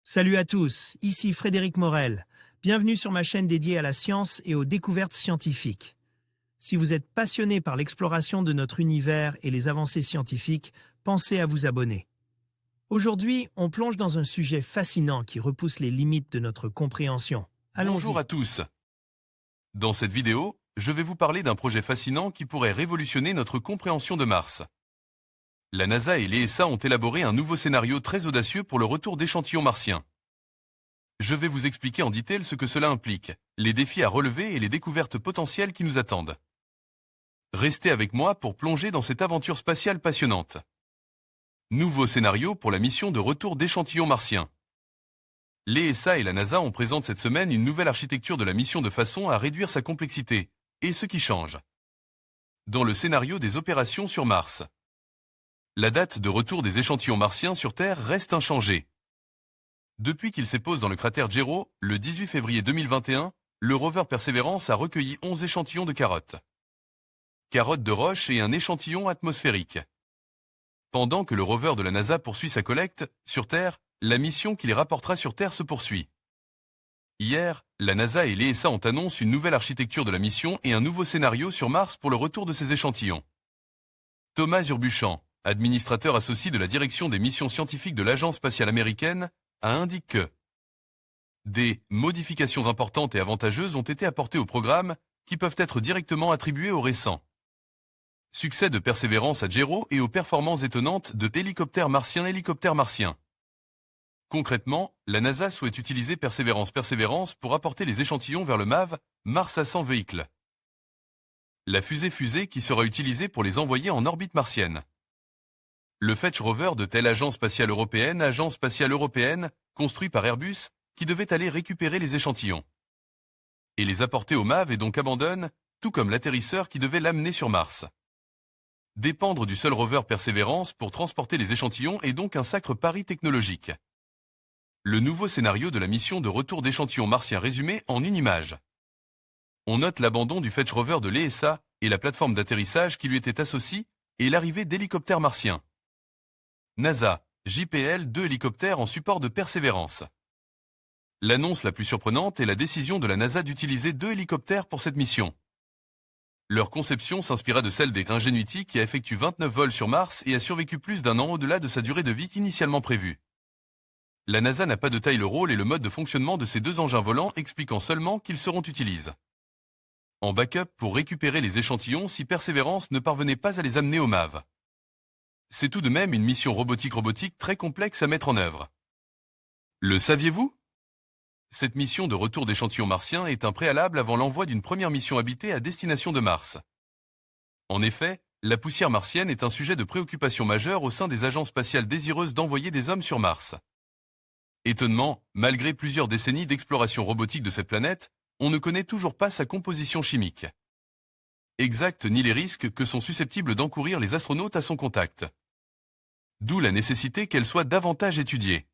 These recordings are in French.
Salut à tous, ici Frédéric Morel. Bienvenue sur ma chaîne dédiée à la science et aux découvertes scientifiques. Si vous êtes passionné par l'exploration de notre univers et les avancées scientifiques, pensez à vous abonner. Aujourd'hui, on plonge dans un sujet fascinant qui repousse les limites de notre compréhension. Bonjour Allons-y. à tous. Dans cette vidéo, je vais vous parler d'un projet fascinant qui pourrait révolutionner notre compréhension de Mars. La NASA et l'ESA ont élaboré un nouveau scénario très audacieux pour le retour d'échantillons martiens. Je vais vous expliquer en détail ce que cela implique, les défis à relever et les découvertes potentielles qui nous attendent. Restez avec moi pour plonger dans cette aventure spatiale passionnante. Nouveau scénario pour la mission de retour d'échantillons martiens. L'ESA et la NASA ont présenté cette semaine une nouvelle architecture de la mission de façon à réduire sa complexité, et ce qui change. Dans le scénario des opérations sur Mars, la date de retour des échantillons martiens sur Terre reste inchangée. Depuis qu'il s'est posé dans le cratère Jero, le 18 février 2021, le rover Perseverance a recueilli 11 échantillons de carottes. Carottes de roche et un échantillon atmosphérique. Pendant que le rover de la NASA poursuit sa collecte, sur Terre, la mission qui les rapportera sur Terre se poursuit. Hier, la NASA et l'ESA ont annoncé une nouvelle architecture de la mission et un nouveau scénario sur Mars pour le retour de ces échantillons. Thomas Urbuchan, administrateur associé de la direction des missions scientifiques de l'Agence spatiale américaine, a indiqué que des modifications importantes et avantageuses ont été apportées au programme qui peuvent être directement attribuées au récent succès de Persévérance à Jero et aux performances étonnantes de hélicoptères martiens. Concrètement, la NASA souhaite utiliser Persévérance pour apporter les échantillons vers le MAV, Mars à 100 véhicules. La fusée qui sera utilisée pour les envoyer en orbite martienne. Le Fetch Rover de telle agence spatiale européenne, construit par Airbus, qui devait aller récupérer les échantillons et les apporter au MAV et donc abandonne, tout comme l'atterrisseur qui devait l'amener sur Mars. Dépendre du seul rover Persévérance pour transporter les échantillons est donc un sacre pari technologique. Le nouveau scénario de la mission de retour d'échantillons martiens résumé en une image. On note l'abandon du Fetch Rover de l'ESA et la plateforme d'atterrissage qui lui était associée et l'arrivée d'hélicoptères martiens. NASA, JPL, 2 hélicoptères en support de Persévérance. L'annonce la plus surprenante est la décision de la NASA d'utiliser 2 hélicoptères pour cette mission. Leur conception s'inspira de celle des Ingenuity qui a effectué 29 vols sur Mars et a survécu plus d'1 an au-delà de sa durée de vie initialement prévue. La NASA n'a pas détaillé le rôle et le mode de fonctionnement de ces 2 engins volants, expliquant seulement qu'ils seront utilisés en backup pour récupérer les échantillons si Persévérance ne parvenait pas à les amener au MAV. C'est tout de même une mission robotique très complexe à mettre en œuvre. Le saviez-vous ? Cette mission de retour d'échantillons martiens est un préalable avant l'envoi d'une première mission habitée à destination de Mars. En effet, la poussière martienne est un sujet de préoccupation majeure au sein des agences spatiales désireuses d'envoyer des hommes sur Mars. Étonnement, malgré plusieurs décennies d'exploration robotique de cette planète, on ne connaît toujours pas sa composition chimique exacte ni les risques que sont susceptibles d'encourir les astronautes à son contact. D'où la nécessité qu'elle soit davantage étudiée.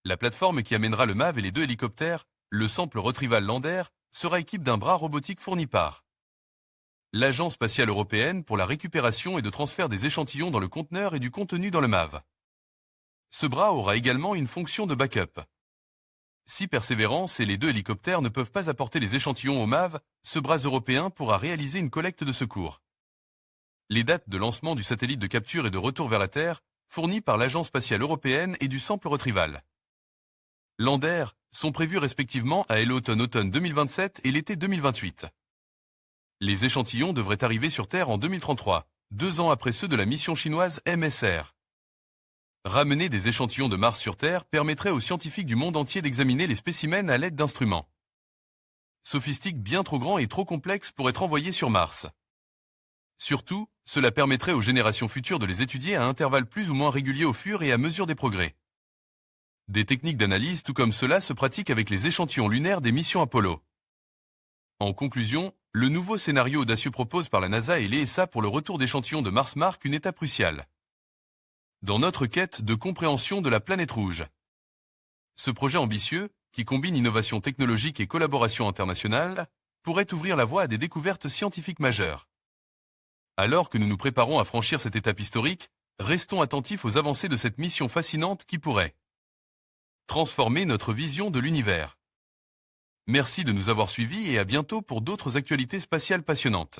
La plateforme qui amènera le MAV et les 2 hélicoptères, le Sample Retrieval Lander, sera équipée d'un bras robotique fourni par l'Agence spatiale européenne pour la récupération et de transfert des échantillons dans le conteneur et du contenu dans le MAV. Ce bras aura également une fonction de backup. Si Persévérance et les 2 hélicoptères ne peuvent pas apporter les échantillons au MAV, ce bras européen pourra réaliser une collecte de secours. Les dates de lancement du satellite de capture et de retour vers la Terre, fournies par l'Agence spatiale européenne et du Sample Retrieval Lander, sont prévues respectivement à l'automne 2027 et l'été 2028. Les échantillons devraient arriver sur Terre en 2033, 2 ans après ceux de la mission chinoise MSR. Ramener des échantillons de Mars sur Terre permettrait aux scientifiques du monde entier d'examiner les spécimens à l'aide d'instruments sophistiques bien trop grands et trop complexes pour être envoyés sur Mars. Surtout, cela permettrait aux générations futures de les étudier à intervalles plus ou moins réguliers au fur et à mesure des progrès. Des techniques d'analyse tout comme cela se pratiquent avec les échantillons lunaires des missions Apollo. En conclusion, le nouveau scénario audacieux proposé par la NASA et l'ESA pour le retour d'échantillons de Mars marque une étape cruciale dans notre quête de compréhension de la planète rouge. Ce projet ambitieux, qui combine innovation technologique et collaboration internationale, pourrait ouvrir la voie à des découvertes scientifiques majeures. Alors que nous nous préparons à franchir cette étape historique, restons attentifs aux avancées de cette mission fascinante qui pourrait transformer notre vision de l'univers. Merci de nous avoir suivis et à bientôt pour d'autres actualités spatiales passionnantes.